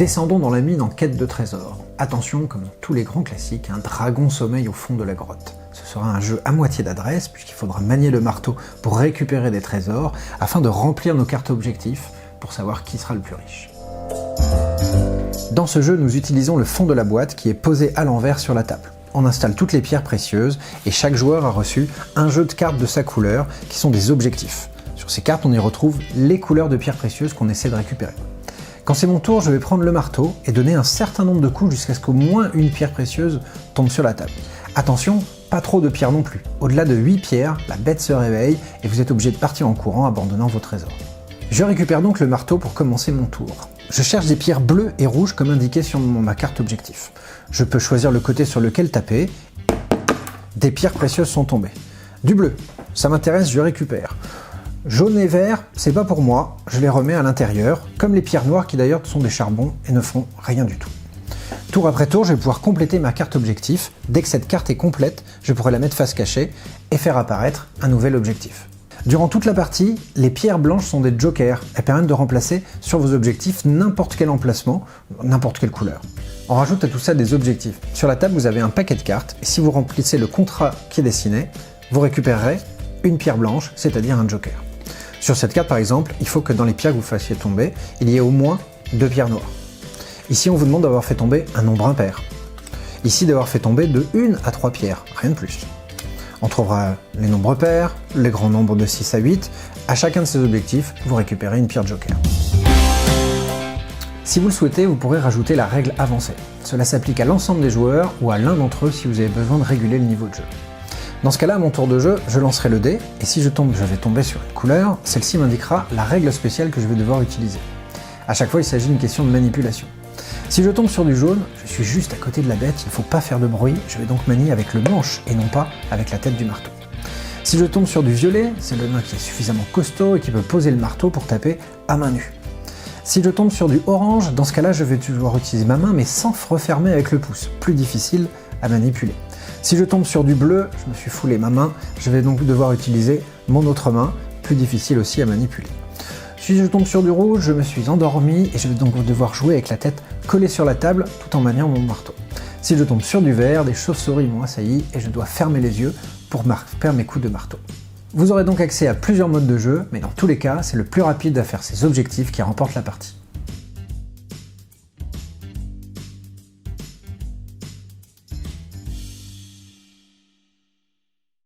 Descendons dans la mine en quête de trésors. Attention, comme dans tous les grands classiques, un dragon sommeille au fond de la grotte. Ce sera un jeu à moitié d'adresse, puisqu'il faudra manier le marteau pour récupérer des trésors, afin de remplir nos cartes objectifs, pour savoir qui sera le plus riche. Dans ce jeu, nous utilisons le fond de la boîte qui est posé à l'envers sur la table. On installe toutes les pierres précieuses, et chaque joueur a reçu un jeu de cartes de sa couleur, qui sont des objectifs. Sur ces cartes, on y retrouve les couleurs de pierres précieuses qu'on essaie de récupérer. Quand c'est mon tour, je vais prendre le marteau et donner un certain nombre de coups jusqu'à ce qu'au moins une pierre précieuse tombe sur la table. Attention, pas trop de pierres non plus. Au-delà de 8 pierres, la bête se réveille et vous êtes obligé de partir en courant abandonnant vos trésors. Je récupère donc le marteau pour commencer mon tour. Je cherche des pierres bleues et rouges comme indiqué sur ma carte objectif. Je peux choisir le côté sur lequel taper. Des pierres précieuses sont tombées. Du bleu, ça m'intéresse, je récupère. Jaune et vert, c'est pas pour moi, je les remets à l'intérieur, comme les pierres noires qui d'ailleurs sont des charbons et ne font rien du tout. Tour après tour, je vais pouvoir compléter ma carte objectif. Dès que cette carte est complète, je pourrai la mettre face cachée et faire apparaître un nouvel objectif. Durant toute la partie, les pierres blanches sont des jokers. Elles permettent de remplacer sur vos objectifs n'importe quel emplacement, n'importe quelle couleur. On rajoute à tout ça des objectifs. Sur la table, vous avez un paquet de cartes et si vous remplissez le contrat qui est dessiné, vous récupérerez une pierre blanche, c'est-à-dire un joker. Sur cette carte par exemple, il faut que dans les pierres que vous fassiez tomber, il y ait au moins 2 pierres noires. Ici on vous demande d'avoir fait tomber un nombre impair. Ici d'avoir fait tomber de 1 à 3 pierres, rien de plus. On trouvera les nombres pairs, les grands nombres de 6 à 8, à chacun de ces objectifs, vous récupérez une pierre joker. Si vous le souhaitez, vous pourrez rajouter la règle avancée. Cela s'applique à l'ensemble des joueurs ou à l'un d'entre eux si vous avez besoin de réguler le niveau de jeu. Dans ce cas-là, à mon tour de jeu, je lancerai le dé, et si je vais tomber sur une couleur, celle-ci m'indiquera la règle spéciale que je vais devoir utiliser. À chaque fois, il s'agit d'une question de manipulation. Si je tombe sur du jaune, je suis juste à côté de la bête, il ne faut pas faire de bruit, je vais donc manier avec le manche et non pas avec la tête du marteau. Si je tombe sur du violet, c'est le nain qui est suffisamment costaud et qui peut poser le marteau pour taper à main nue. Si je tombe sur du orange, dans ce cas-là, je vais devoir utiliser ma main mais sans refermer avec le pouce, plus difficile à manipuler. Si je tombe sur du bleu, je me suis foulé ma main, je vais donc devoir utiliser mon autre main, plus difficile aussi à manipuler. Si je tombe sur du rouge, je me suis endormi et je vais donc devoir jouer avec la tête collée sur la table tout en maniant mon marteau. Si je tombe sur du vert, des chauves-souris m'ont assailli et je dois fermer les yeux pour faire mes coups de marteau. Vous aurez donc accès à plusieurs modes de jeu, mais dans tous les cas, c'est le plus rapide à faire ses objectifs qui remporte la partie.